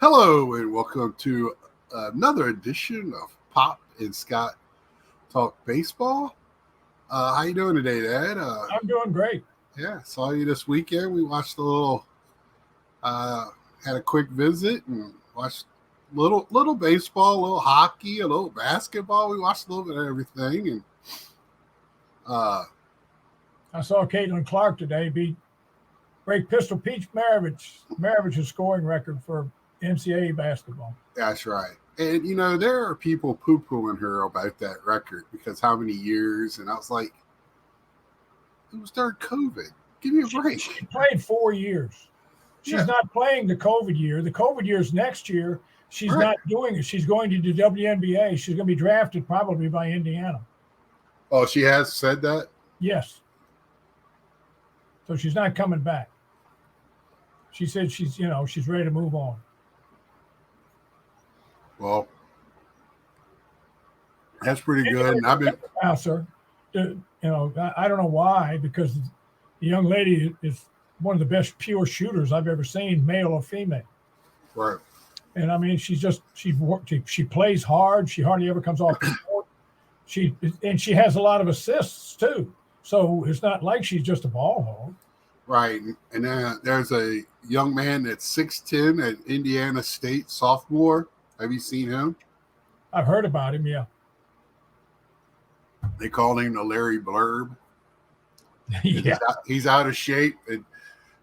Hello and welcome to another edition of Pop and Scott Talk Baseball. How you doing today, Dad? I'm doing great. Yeah, saw you this weekend. We watched had a quick visit and watched little baseball, a little hockey, a little basketball. We watched a little bit of everything, and I saw Caitlin Clark today break Pistol Pete Maravich's scoring record for NCAA basketball. that's right. And there are people poo-pooing her about that record because how many years? And I was like, it was during COVID. Give me a break. She played 4 years. She's not playing the COVID year. The COVID year is next year. She's not doing it. She's going to do WNBA. She's going to be drafted probably by Indiana. Oh, she has said that? Yes. So she's not coming back. She said she's ready to move on. Well, that's pretty good. And I've been sir. I don't know why, because the young lady is one of the best pure shooters I've ever seen, male or female. Right. And I mean, she plays hard. She hardly ever comes off the court. She has a lot of assists too. So it's not like she's just a ball hog. Right. And there's a young man that's 6'10" at Indiana State, sophomore. Have you seen him? I've heard about him, yeah. They call him the Larry Blurb. Yeah. He's out of shape. And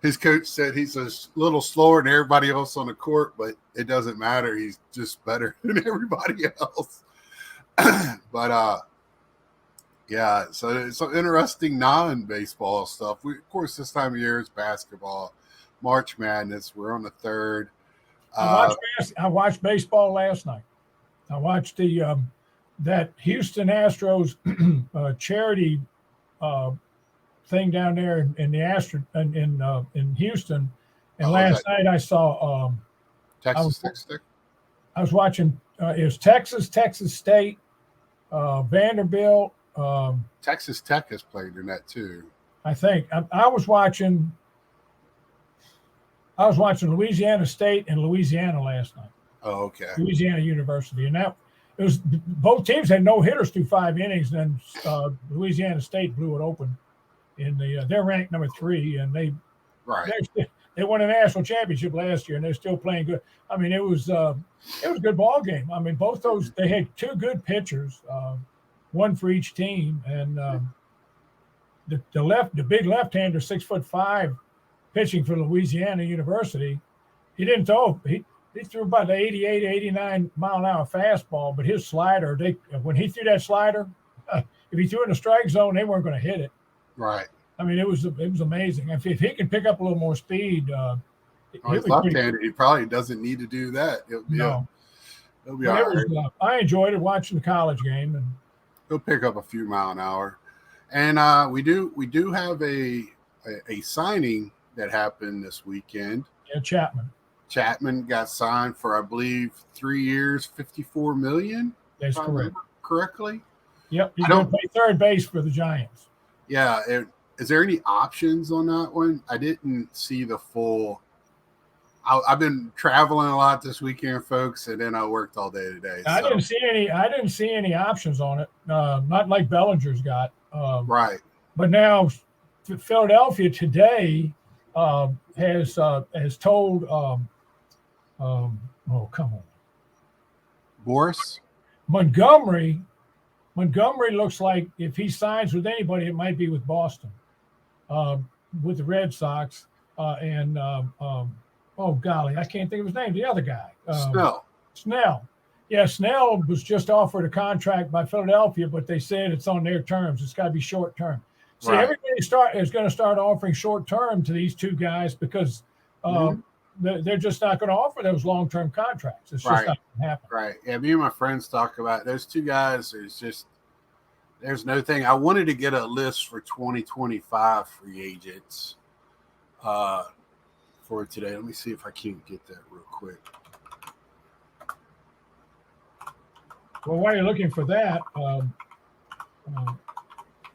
his coach said he's a little slower than everybody else on the court, but it doesn't matter. He's just better than everybody else. But yeah, so it's some interesting non-baseball stuff. Of course, this time of year is basketball, March Madness. We're on the 3rd. I watched baseball last night. I watched that Houston Astros charity thing down there in Houston. And last night I saw Texas Tech Stick. I was watching. It was Texas State, Vanderbilt. Texas Tech has played in that too. I think I was watching Louisiana State and Louisiana last night. Oh, okay. Louisiana University, and that it was both teams had no hitters through 5 innings. Then Louisiana State blew it open. They're ranked number 3, and they won a national championship last year, and they're still playing good. I mean, it was a good ball game. I mean, both those they had 2 good pitchers. One for each team, and the big left-hander, 6'5", pitching for Louisiana University. He didn't throw. He threw about the 88, 89 mile an hour fastball, but his slider. When he threw that slider, if he threw it in the strike zone, they weren't going to hit it. Right. I mean, it was amazing. If he can pick up a little more speed, he's left-handed. He probably doesn't need to do that. He'll be all right. I enjoyed it watching the college game, and he'll pick up a few mile an hour. And we do have a signing that happened this weekend. Yeah, Chapman got signed for, I believe, 3 years, $54 million. That's correct. Correctly. Yep, he's going to play third base for the Giants. Yeah. Is there any options on that one? I didn't see the full. I've been traveling a lot this weekend, folks, and then I worked all day today. I didn't see any options on it. Not like Bellinger's got. Right. But now Philadelphia today has told. Oh, come on. Boris Montgomery looks like if he signs with anybody, it might be with Boston, with the Red Sox, and oh golly, I can't think of his name. The other guy, Snell. Yeah, Snell was just offered a contract by Philadelphia, but they said it's on their terms. It's got to be short term. See, everybody is going to start offering short term to these 2 guys because they're just not going to offer those long term contracts. It's just not going to happen. Right. Yeah, me and my friends talk about those 2 guys. There's no thing. I wanted to get a list for 2025 free agents for today. Let me see if I can get that real quick. Well, while you're looking for that,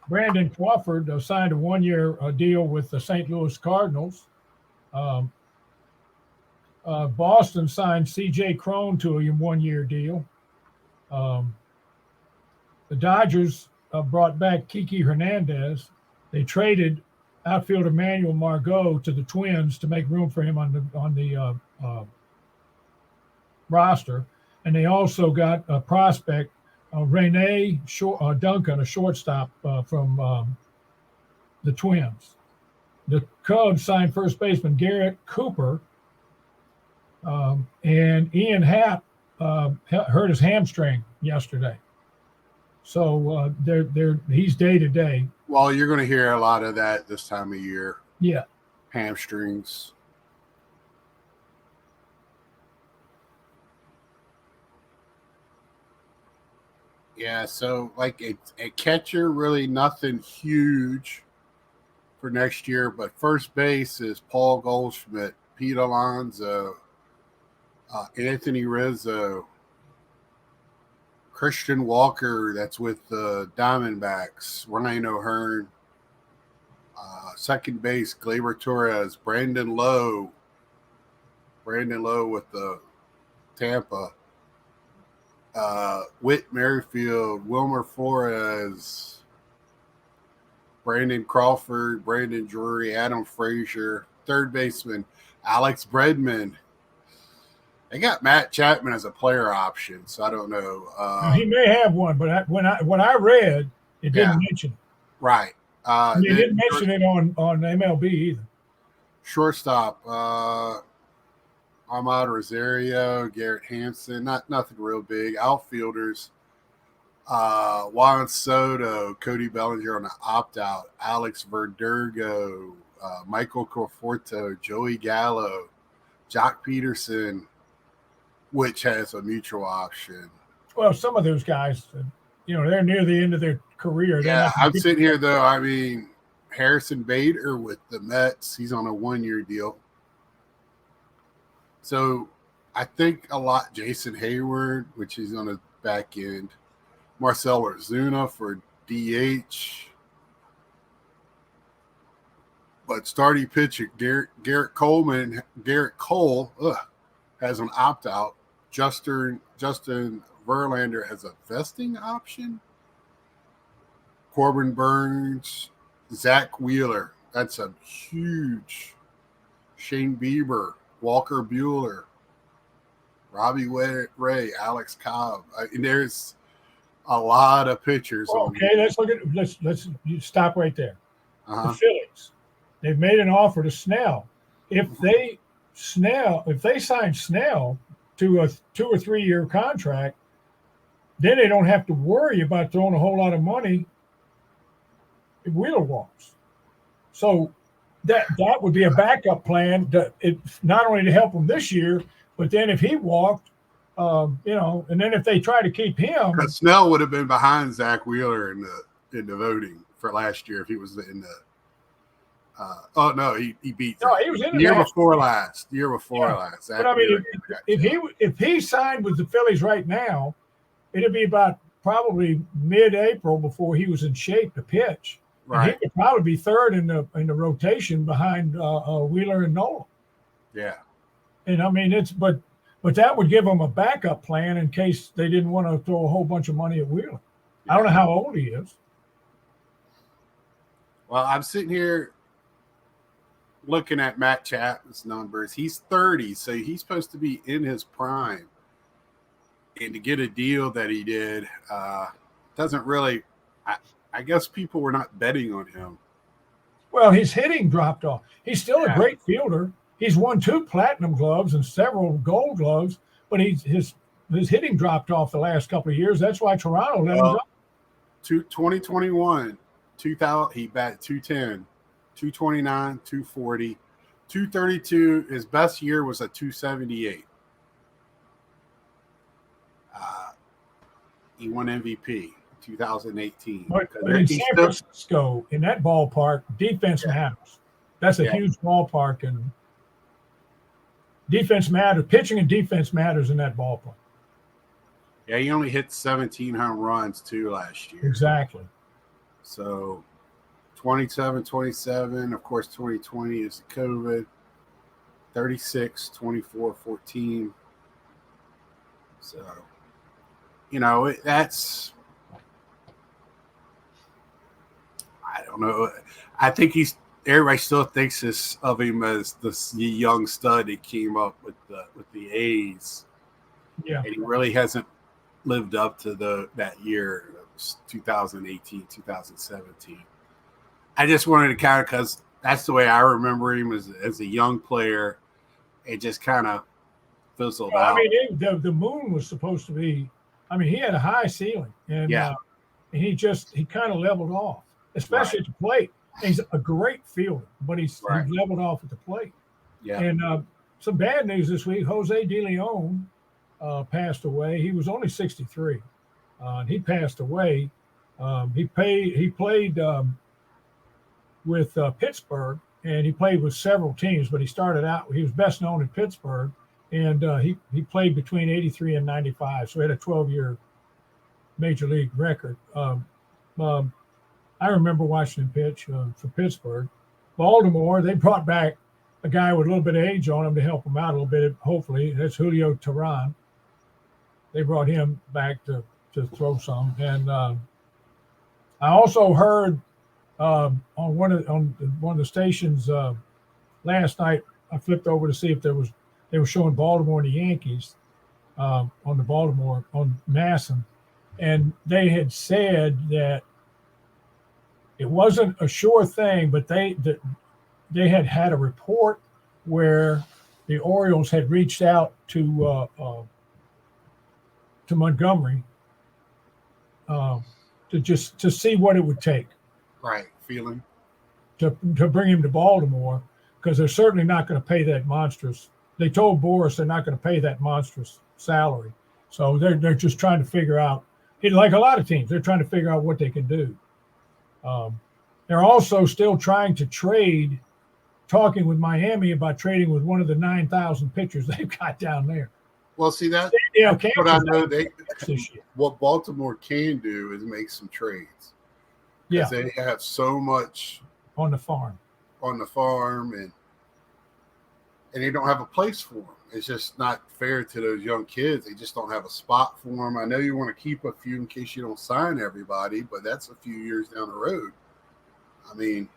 Brandon Crawford signed a 1-year deal with the St. Louis Cardinals. Boston signed C.J. Cron to a 1-year deal. The Dodgers brought back Kiki Hernandez. They traded outfielder Manuel Margot to the Twins to make room for him on the roster, and they also got a prospect, Rene Duncan, a shortstop from the Twins. The Cubs signed first baseman Garrett Cooper, and Ian Happ hurt his hamstring yesterday. So he's day to day. Well, you're going to hear a lot of that this time of year. Yeah. Hamstrings. Yeah, so like a catcher, really nothing huge for next year, but first base is Paul Goldschmidt, Pete Alonso, Anthony Rizzo, Christian Walker, that's with the Diamondbacks, Ryan O'Hearn, second base, Gleyber Torres, Brandon Lowe with the Tampa, Whit Merrifield, Wilmer Flores, Brandon Crawford, Brandon Drury, Adam Frazier, third baseman, Alex Bregman. They got Matt Chapman as a player option, so I don't know. He may have one, but what I read, it didn't mention it. Right. They didn't mention it on MLB either. Shortstop, Ahmad Rosario, Garrett Hampson, nothing real big. Outfielders, Juan Soto, Cody Bellinger on an opt-out, Alex Verdugo, Michael Conforto, Joey Gallo, Jock Peterson, which has a mutual option. Well, some of those guys, they're near the end of their career. Yeah, I'm sitting here, though. I mean, Harrison Bader with the Mets, he's on a 1-year deal. So I think a lot Jason Hayward, which is on the back end. Marcell Ozuna for DH. But starting pitcher Garrett Cole has an opt-out. Justin Verlander has a vesting option. Corbin Burns, Zach Wheeler. That's a huge. Shane Bieber, Walker Buehler, Robbie Ray, Alex Cobb. And there's a lot of pitchers. Okay, let's stop right there. Uh-huh. The Phillies, they've made an offer to Snell. If they sign Snell to a 2 or 3 year contract, then they don't have to worry about throwing a whole lot of money if Wheeler walks. So that would be a backup plan not only to help him this year, but then if he walked, and then if they try to keep him, because Snell would have been behind Zach Wheeler in the voting for last year if he was in the. He beat. No, he was in the year before last. But I mean, if he signed with the Phillies right now, it'd be about probably mid-April before he was in shape to pitch. Right. And he could probably be third in the rotation behind Wheeler and Nola. Yeah. And I mean, but that would give them a backup plan in case they didn't want to throw a whole bunch of money at Wheeler. Yeah. I don't know how old he is. Well, I'm sitting here looking at Matt Chapman's numbers. He's 30, so he's supposed to be in his prime. And to get a deal that he did doesn't really I guess people were not betting on him. Well, his hitting dropped off. He's still a great fielder. He's won 2 platinum gloves and several gold gloves, but his hitting dropped off the last couple of years. That's why Toronto let him go. 2021, 2000, he batted 210, 229, 240, 232. His best year was a 278. He won MVP 2018. But in San Francisco, in that ballpark, defense matters. That's a huge ballpark, and defense matters. Pitching and defense matters in that ballpark. Yeah, he only hit 17 home runs too last year. Exactly. So 27, of course, 2020 is the COVID. 36, 24, 14. So, that's, I don't know. I think everybody still thinks of him as this young stud he came up with the A's. Yeah. And he really hasn't lived up to that year. It was 2018, 2017. I just wanted to kind of, because that's the way I remember him as a young player. It just kind of fizzled out. I mean, the moon was supposed to be. I mean, he had a high ceiling, and he kind of leveled off, especially at the plate. He's a great fielder, but he's leveled off at the plate. Yeah. And some bad news this week: Jose De Leon passed away. He was only 63, and he passed away. He played with Pittsburgh, and he played with several teams. But he started out. He was best known in Pittsburgh, and he played between 83 and 95. So he had a 12-year major league record. I remember watching him pitch for Pittsburgh. Baltimore, they brought back a guy with a little bit of age on him to help him out a little bit, hopefully. That's Julio Teheran. They brought him back to throw some. And I also heard on one of the stations last night, I flipped over to see if they were showing Baltimore and the Yankees on Masson. And they had said that it wasn't a sure thing, but they had a report where the Orioles had reached out to Montgomery to see what it would take. Right, feeling to bring him to Baltimore, because they're certainly not going to pay that monstrous. They told Boris they're not going to pay that monstrous salary, so they're just trying to figure out. Like a lot of teams, they're trying to figure out what they can do. They're also still trying to trade, talking with Miami about trading with one of the 9,000 pitchers they've got down there. Well, see that. But I know what Baltimore can do is make some trades. Yeah, they have so much on the farm, and they don't have a place for them. It's just not fair to those young kids. They just don't have a spot for them. I know you want to keep a few in case you don't sign everybody, but that's a few years down the road. I mean,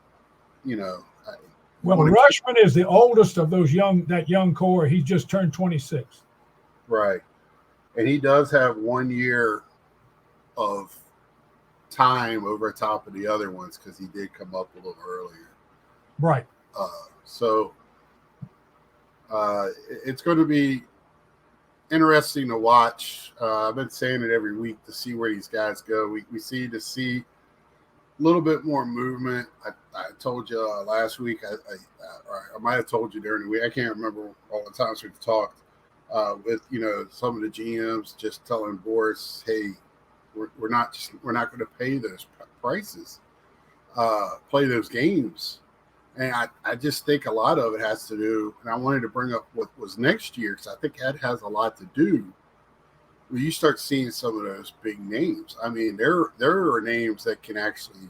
Well, Rushman is the oldest of that young core. He just turned 26. Right. And he does have 1 year of time over top of the other ones because he did come up a little earlier. Right. So it's going to be interesting to watch. I've been saying it every week to see where these guys go. We see a little bit more movement. I told you last week. I might have told you during the week. I can't remember all the times we've talked with some of the GMs just telling Boris, "Hey, we're not going to pay those prices, play those games." And I just think a lot of it has to do, and I wanted to bring up what was next year because I think that has a lot to do. When you start seeing some of those big names, I mean, there are names that can actually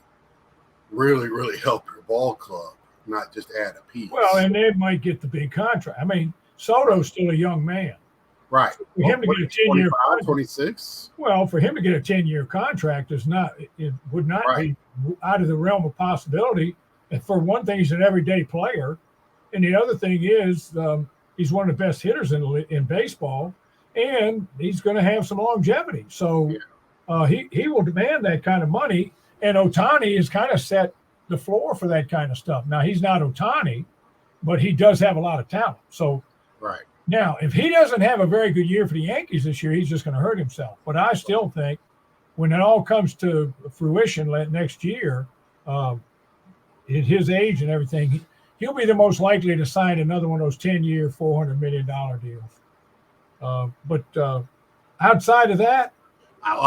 really, really help your ball club, not just add a piece. Well, and they might get the big contract. I mean, Soto's still a young man. Right. For him to get a 10-year 26. Well, for him to get a 10-year contract would not be out of the realm of possibility. And for one thing, he's an everyday player, and the other thing is he's one of the best hitters in baseball, and he's going to have some longevity. So he will demand that kind of money. And Ohtani has kind of set the floor for that kind of stuff. Now, he's not Ohtani, but he does have a lot of talent. So now, if he doesn't have a very good year for the Yankees this year, he's just going to hurt himself. But I still think when it all comes to fruition next year, at his age and everything, he'll be the most likely to sign another one of those 10-year, $400 million deals. But outside of that,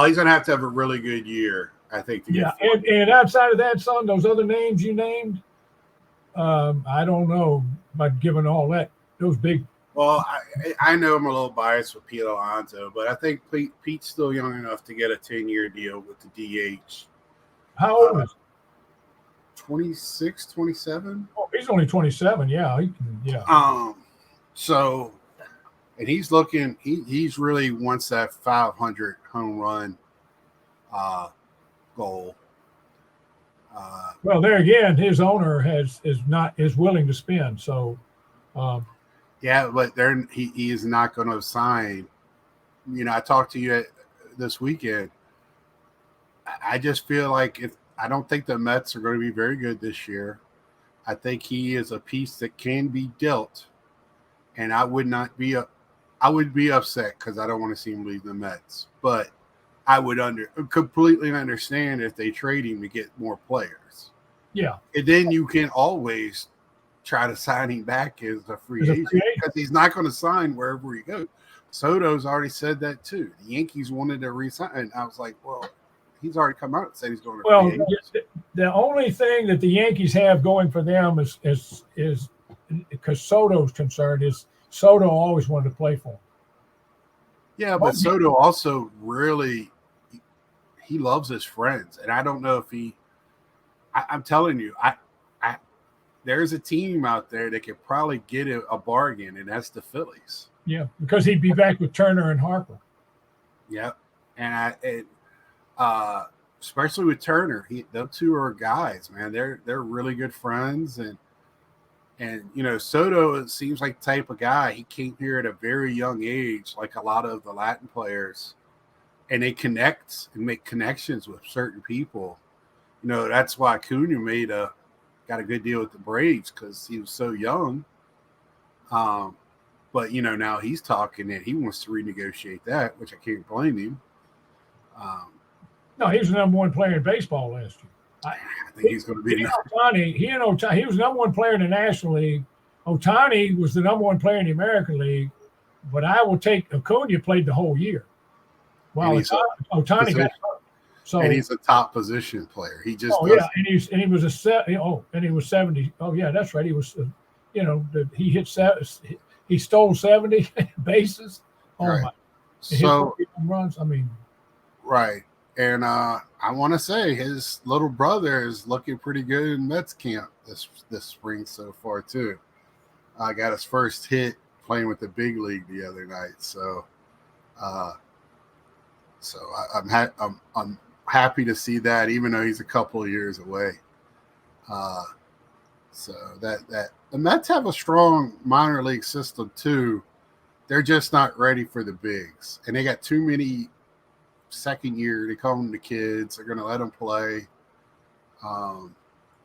he's going to have a really good year, I think. And outside of that, son, those other names you named, I don't know about giving all that those big. Well, I know I'm a little biased with Pete Alonso, but I think Pete's still young enough to get a 10-year deal with the DH. How old is he? 26, 27. Oh, he's only 27. Yeah. So, and he's looking. He's really wants that 500 home run goal. Well, there again, his owner is willing to spend. So, yeah, but he is not going to sign. I talked to you this weekend. I just feel like I don't think the Mets are going to be very good this year. I think he is a piece that can be dealt, and I would be upset because I don't want to see him leave the Mets. But I would completely understand if they trade him to get more players. Yeah, and then you can always try to sign him back as a free agent because he's not going to sign wherever he goes. Soto's already said that too. The Yankees wanted to resign, and I was like, well, he's already come out and said he's going to. Well, the only thing that the Yankees have going for them is because Soto's concerned is Soto always wanted to play for him. Yeah, but Soto also really he loves his friends, and I don't know if I'm telling you, there's a team out there that could probably get a bargain, and that's the Phillies. Yeah, because he'd be back with Turner and Harper. Yep, and especially with Turner, those two are guys, man. They're really good friends, and Soto, it seems like the type of guy. He came here at a very young age, like a lot of the Latin players, and they connect and make connections with certain people. That's why Acuna got a good deal with the Braves because he was so young. But now he's talking and he wants to renegotiate that, which I can't blame him. No, he was the number one player in baseball last year. I think he's going to be. He was the number one player in the National League. Ohtani was the number one player in the American League, but I will take Acuna played the whole year. While Ohtani got hurt. So, and he's a top position player. He just and he was 70. Oh yeah, that's right. He was, he hit he stole 70 bases. Oh right. my! So runs. I mean, right. And I want to say his little brother is looking pretty good in Mets camp this spring so far too. Got his first hit playing with the big league the other night. So, I'm happy to see that, even though he's a couple of years away. So that the Mets have a strong minor league system too. They're just not ready for the bigs, and they got too many second year. They call them the kids. They're going to let them play, and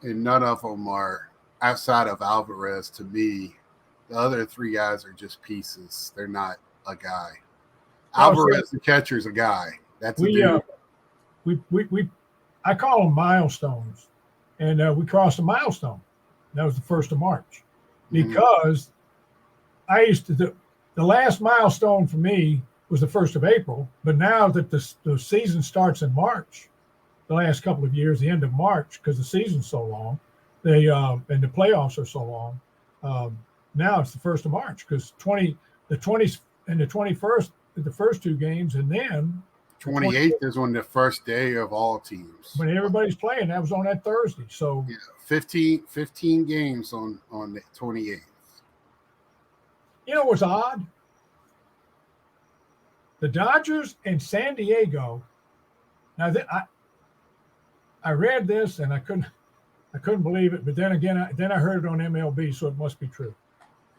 none of them are outside of Alvarez. To me, the other three guys are just pieces. They're not a guy. Alvarez, the catcher, is a guy. That's a dude. I call them milestones, and we crossed a milestone. That was the 1st of March, because I used to the last milestone for me was the 1st of April. But now that the season starts in March, the last couple of years, the end of March, because the season's so long, and the playoffs are so long. Now it's the 1st of March because the 20th and the 21st, the first two games, and then 28th is on the first day of all teams. When everybody's playing, that was on that Thursday. So 15 games on the 28th. You know what's odd? The Dodgers and San Diego. Now I read this and I couldn't believe it, but then again, I heard it on MLB, so it must be true.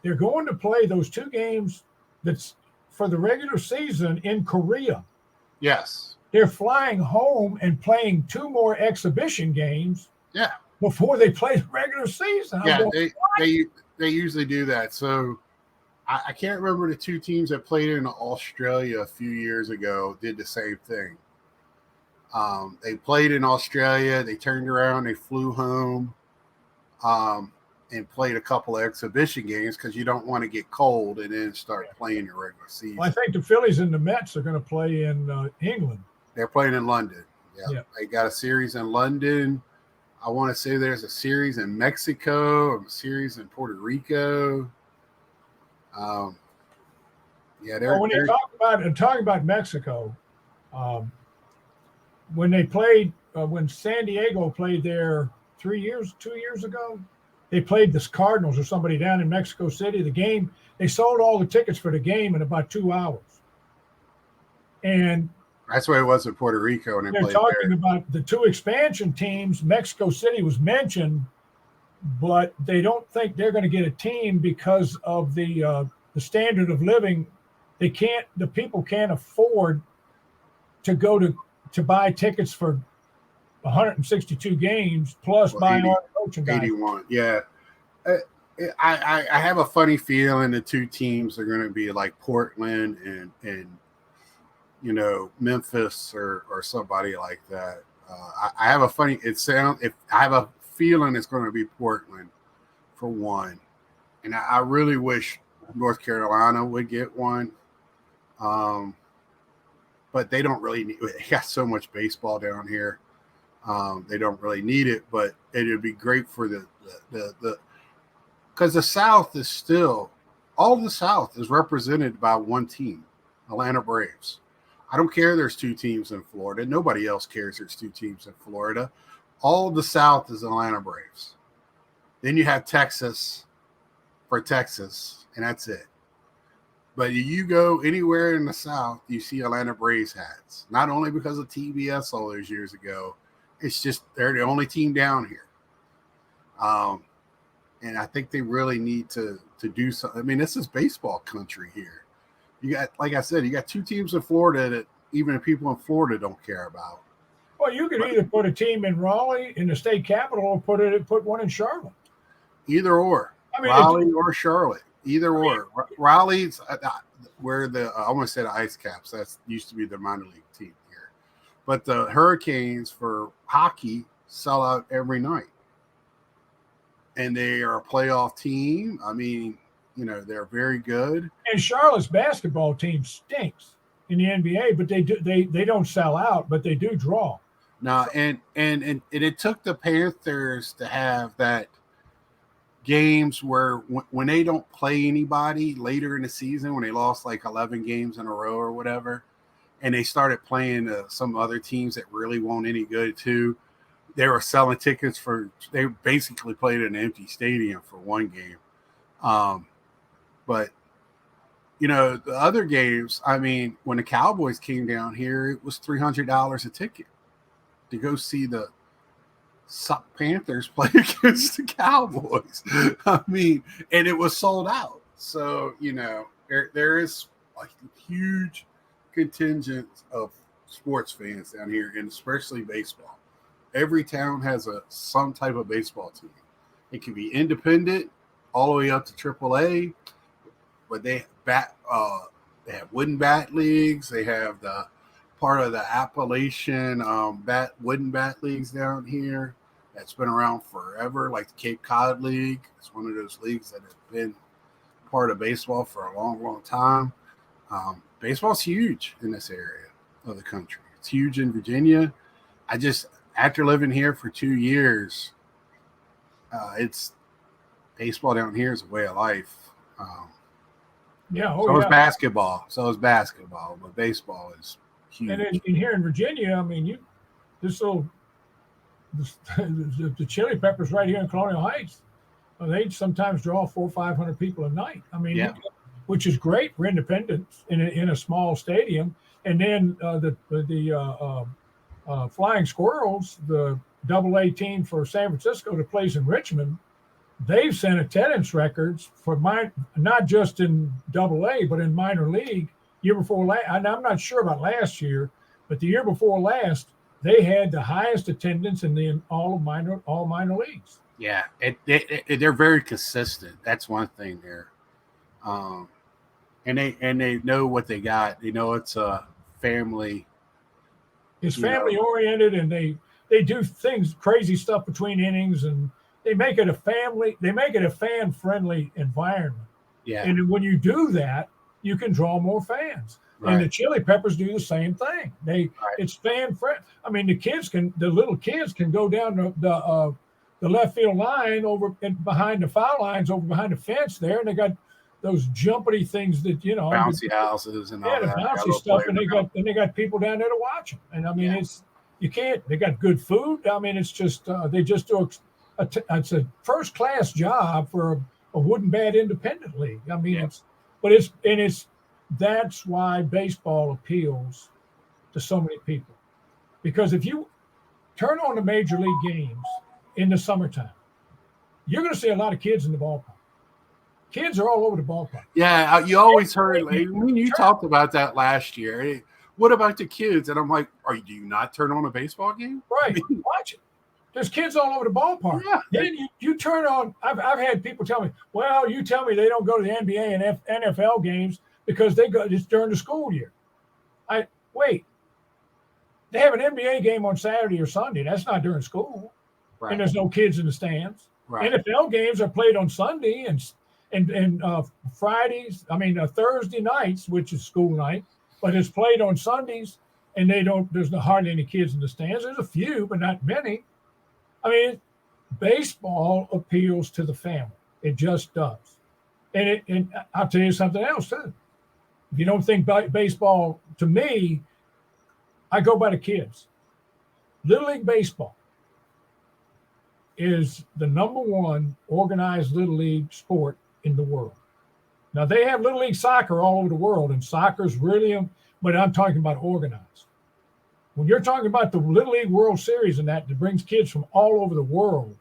They're going to play those two games that's for the regular season in Korea. Yes. They're flying home and playing two more exhibition games. Yeah. Before they play the regular season. They usually do that. So I can't remember the two teams that played in Australia a few years ago did the same thing. They played in Australia. They turned around. They flew home and played a couple of exhibition games because you don't want to get cold and then start playing your regular season. Well, I think the Phillies and the Mets are going to play in England. They're playing in London. Yeah. They got a series in London. I want to say there's a series in Mexico, a series in Puerto Rico. When you talk about Mexico, when they played, when San Diego played there 2 years ago, they played the Cardinals or somebody down in Mexico City. The game, they sold all the tickets for the game in about 2 hours. And that's why it was in Puerto Rico, and they're talking about the 2 expansion teams. Mexico City was mentioned, but they don't think they're going to get a team because of the standard of living. The people can't afford to go to buy tickets for 162 games plus buy all the merchandise. 81, yeah. I have a funny feeling the 2 teams are going to be like Portland and Memphis or somebody like that. I have a feeling it's going to be Portland for one, and I really wish North Carolina would get one. But they don't really need. They got so much baseball down here. They don't really need it, but it would be great for the because the South is still all the South is represented by one team, Atlanta Braves. I don't care there's 2 teams in Florida. Nobody else cares there's 2 teams in Florida. All of the South is Atlanta Braves. Then you have Texas for Texas, and that's it. But you go anywhere in the South, you see Atlanta Braves hats. Not only because of TBS all those years ago, it's just they're the only team down here. And I think they really need to do something. I mean, this is baseball country here. You got, like I said, you got 2 teams in Florida that even the people in Florida don't care about. Well, you could either put a team in Raleigh in the state capital or put one in Charlotte. Either or. I mean, Raleigh or Charlotte. Either or. Raleigh's where I want to say the Ice Caps. That used to be the minor league team here. But the Hurricanes for hockey sell out every night. And they are a playoff team. I mean, they're very good. And Charlotte's basketball team stinks in the NBA, but they don't sell out, but they do draw. No, and it took the Panthers to have that games where when they don't play anybody later in the season, when they lost like 11 games in a row or whatever, and they started playing some other teams that really weren't any good too, they were selling tickets they basically played in an empty stadium for one game. But the other games, I mean, when the Cowboys came down here, it was $300 a ticket to go see the Panthers play against the Cowboys. I mean, and it was sold out. So, there is a huge contingent of sports fans down here, and especially baseball. Every town has some type of baseball team. It can be independent all the way up to AAA, but they have wooden bat leagues. They have the part of the Appalachian wooden bat leagues down here that's been around forever, like the Cape Cod League. It's one of those leagues that have been part of baseball for a long, long time. Baseball's huge in this area of the country. It's huge in Virginia. After living here for 2 years, it's baseball down here is a way of life. Is basketball. But baseball is huge. And here in Virginia, I mean, the Chili Peppers right here in Colonial Heights, they sometimes draw 400 or 500 people a night. I mean, which is great for independence in a small stadium. And then the Flying Squirrels, the AA team for San Francisco that plays in Richmond, they've set attendance records for not just in AA, but in minor league. Year before last, and I'm not sure about last year, but the year before last, they had the highest attendance in all minor leagues. Yeah, they're very consistent. That's one thing there, and they know what they got. They know it's a family. It's family oriented, and they do crazy stuff between innings, and they make it a fan friendly environment. Yeah, and when you do that, you can draw more fans. Right. And the Chili Peppers do the same thing. It's fan friendly. I mean, the little kids can go down the left field line over behind the foul lines, over behind the fence there, and they got those jumpity things that bouncy houses and all that. Yeah, the bouncy stuff, and they got people down there to watch them. And I mean, they got good food. I mean, it's just they just do it's a first class job for a wooden bat independent league. I mean, that's why baseball appeals to so many people, because if you turn on the major league games in the summertime, you're going to see a lot of kids in the ballpark. Kids are all over the ballpark. Yeah, you always heard. Like, when you talked about that last year. Hey, what about the kids? And I'm like, do you not turn on a baseball game? Right, watch it. There's kids all over the ballpark. Yeah. Then you turn on. I've had people tell me, well, you tell me they don't go to the NBA and NFL games because it's during the school year. Wait. They have an NBA game on Saturday or Sunday. That's not during school, right. And there's no kids in the stands. Right. NFL games are played on Sunday and Fridays. I mean Thursday nights, which is school night, but it's played on Sundays, and there's hardly any kids in the stands. There's a few, but not many. I mean, baseball appeals to the family. It just does. And I'll tell you something else too. If you don't think baseball, to me, I go by the kids. Little League Baseball is the number one organized Little League sport in the world. Now, they have Little League soccer all over the world, and soccer's really, but I'm talking about organized. When you're talking about the Little League World Series and that brings kids from all over the world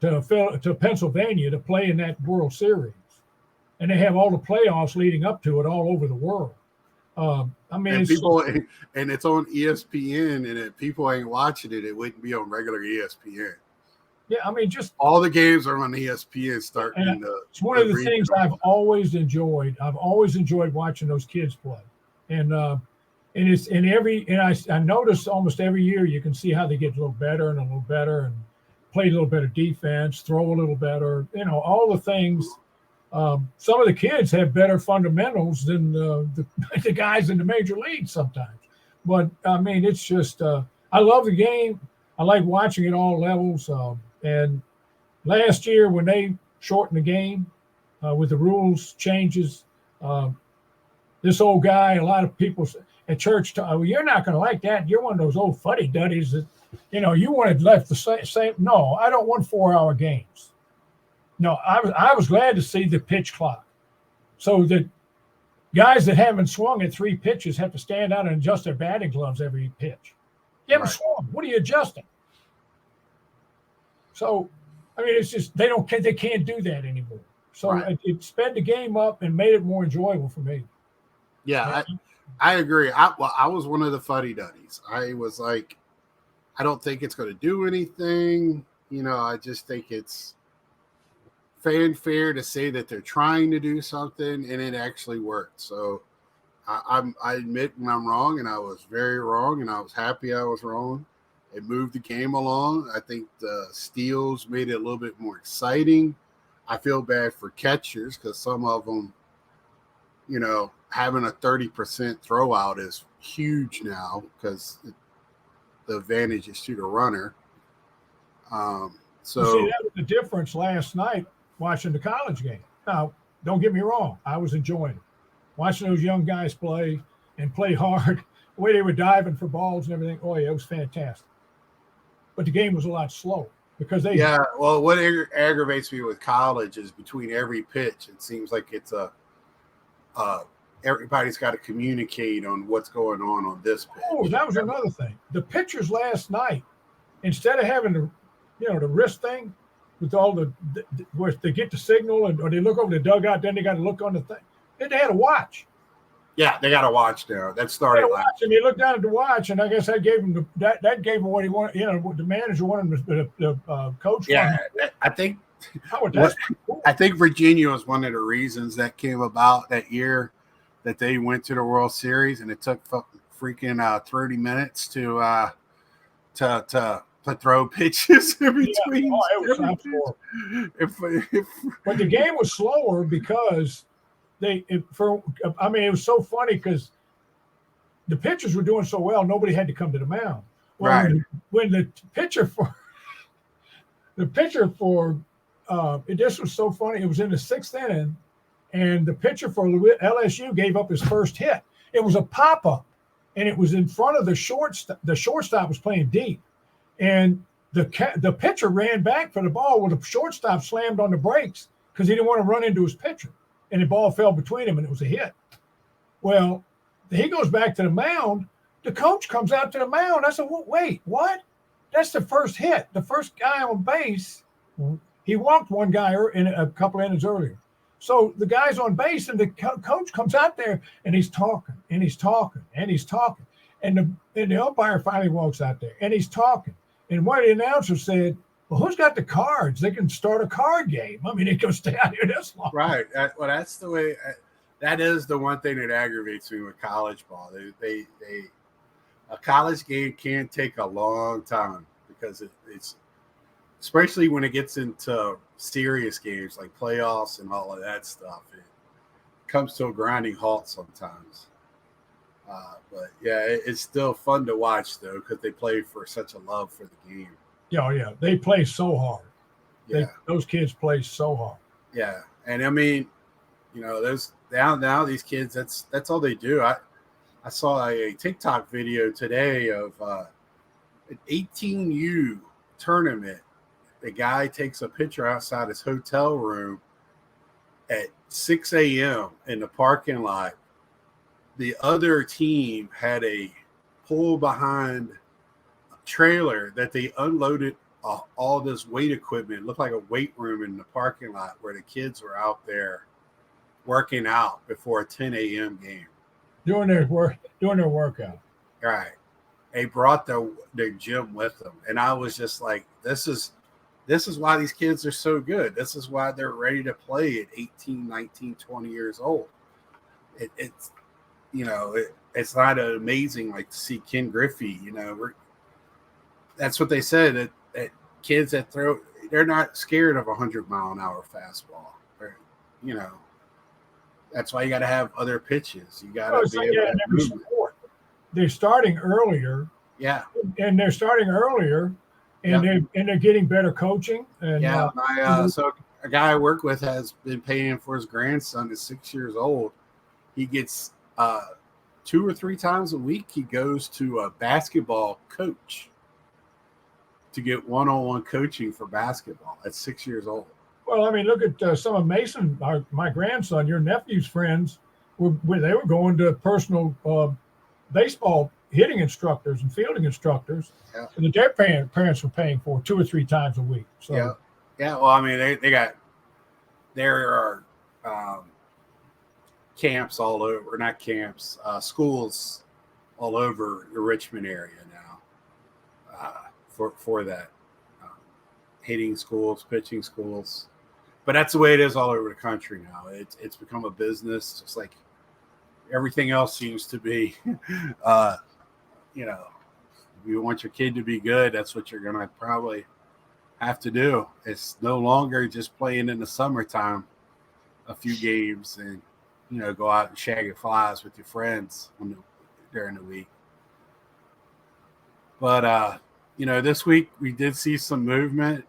to Pennsylvania to play in that World Series, and they have all the playoffs leading up to it all over the world. I mean, and it's on ESPN, and if people ain't watching it, it wouldn't be on regular ESPN. Yeah, I mean, just all the games are on ESPN. It's one of the things I've always enjoyed. I've always enjoyed watching those kids play, and I notice almost every year you can see how they get a little better and play a little better defense, throw a little better, all the things. Some of the kids have better fundamentals than the guys in the major leagues sometimes. But, I mean, it's just I love the game. I like watching it all levels. And last year when they shortened the game with the rules changes, this old guy, a lot of people at church, well, you're not going to like that. You're one of those old fuddy-duddies that, you wanted left the same. No, I don't want 4-hour games. No, I was glad to see the pitch clock, so that guys that haven't swung at 3 pitches have to stand out and adjust their batting gloves every pitch. You haven't swung. What are you adjusting? So, I mean, it's just they can't do that anymore. So it sped the game up and made it more enjoyable for me. Yeah, I agree. I was one of the fuddy-duddies. I was like, I don't think it's going to do anything. I just think it's fanfare to say that they're trying to do something, and it actually worked. So I admit when I'm wrong, and I was very wrong, and I was happy I was wrong. It moved the game along. I think the steals made it a little bit more exciting. I feel bad for catchers because some of them, having a 30% throw out is huge now because the advantage is to the runner. So see, that was the difference last night watching the college game. Now, don't get me wrong. I was enjoying it. Watching those young guys play and play hard, the way they were diving for balls and everything. Oh, yeah, it was fantastic. But the game was a lot slower because they. Yeah, well, what aggravates me with college is between every pitch, it seems like it's everybody's got to communicate on what's going on this pitch. Oh, that was another thing. The pitchers last night, instead of having the wrist thing with all where they get the signal or they look over the dugout, then they got to look on the thing. Then they had to watch. Yeah, they got to watch now. That started last. And they looked down at the watch, and I guess that gave him that gave him what he wanted. The manager wanted him, the coach. Yeah, I think. I think Virginia was one of the reasons that came about that year that they went to the World Series, and it took freaking 30 minutes to throw pitches in between. But the game was slower because it was so funny because the pitchers were doing so well, nobody had to come to the mound. Well, right. When the pitcher for this was so funny. It was in the 6th inning, and the pitcher for LSU gave up his first hit. It was a pop-up, and it was in front of the shortstop. The shortstop was playing deep, and the pitcher ran back for the ball. Well, the shortstop slammed on the brakes because he didn't want to run into his pitcher, and the ball fell between him, and it was a hit. Well, he goes back to the mound. The coach comes out to the mound. I said, well, wait, what? That's the first hit. The first guy on base, he walked one guy in a couple of innings earlier. So the guy's on base, and the coach comes out there, and he's talking, and he's talking, and he's talking. And the umpire finally walks out there, and he's talking. And one of the announcers said, well, who's got the cards? They can start a card game. I mean, they can stay out here this long. Right. Well, that's the way. That is the one thing that aggravates me with college ball. A college game can take a long time because it's especially when it gets into serious games like playoffs and all of that stuff. It comes to a grinding halt sometimes. But yeah, it's still fun to watch though because they play for such a love for the game. Yeah, they play so hard. Yeah, those kids play so hard. Yeah, and I mean, those now these kids that's all they do. I saw a TikTok video today of an 18U tournament. The guy takes a picture outside his hotel room at 6 a.m. in the parking lot. The other team had a pull behind trailer that they unloaded all this weight equipment. It looked like a weight room in the parking lot where the kids were out there working out before a 10 a.m. game. Doing their workout. Right. They brought their gym with them. And I was just like, this is why these kids are so good. This is why they're ready to play at 18, 19, 20 years old. It's not amazing like to see Ken Griffey, that's what they said that kids that they're not scared of 100-mile-an-hour fastball. That's why you got to have other pitches. You got to be able to move. They're starting earlier. Yeah. And they're starting earlier, and they're getting better coaching. And so a guy I work with has been paying for his grandson who's 6 years old. He gets 2 or 3 times a week. He goes to a basketball coach to get one-on-one coaching for basketball at 6 years old. Well, I mean, look at some of Mason, my grandson, your nephew's friends. They were going to personal baseball hitting instructors and fielding instructors that their parents were paying for 2 or 3 times a week. So yeah. Well, I mean, there are camps all over, not camps, schools all over the Richmond area now for that. Hitting schools, pitching schools. But that's the way it is all over the country now. It's become a business, just like everything else seems to be. If you want your kid to be good, that's what you're going to probably have to do. It's no longer just playing in the summertime a few games and, go out and shag flies with your friends during the week. But, this week we did see some movement.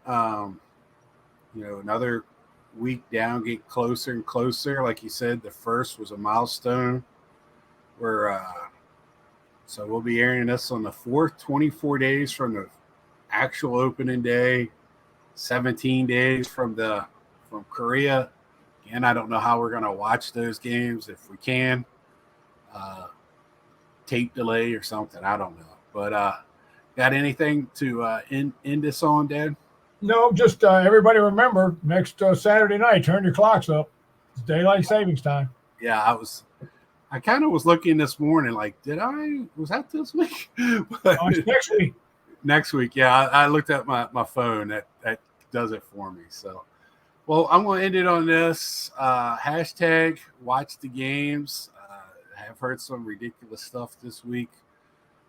Another week down, get closer and closer. Like you said, the first was a milestone. So we'll be airing this on the 4th, 24 days from the actual opening day, 17 days from Korea. Again, I don't know how we're going to watch those games if we can. Tape delay or something, I don't know. But got anything to end this on, Dad? No, just everybody remember, next Saturday night, turn your clocks up. It's daylight savings time. Yeah, I kind of was looking this morning like, was that this week? It's next week. Next week, yeah. I looked at my phone. That does it for me. So, well, I'm going to end it on this. Hashtag watch the games. I have heard some ridiculous stuff this week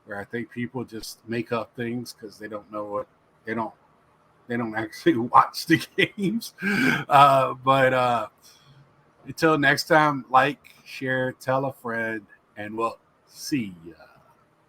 where I think people just make up things because they don't know what they don't actually watch the games. But until next time, like, share, tell a friend, and we'll see ya.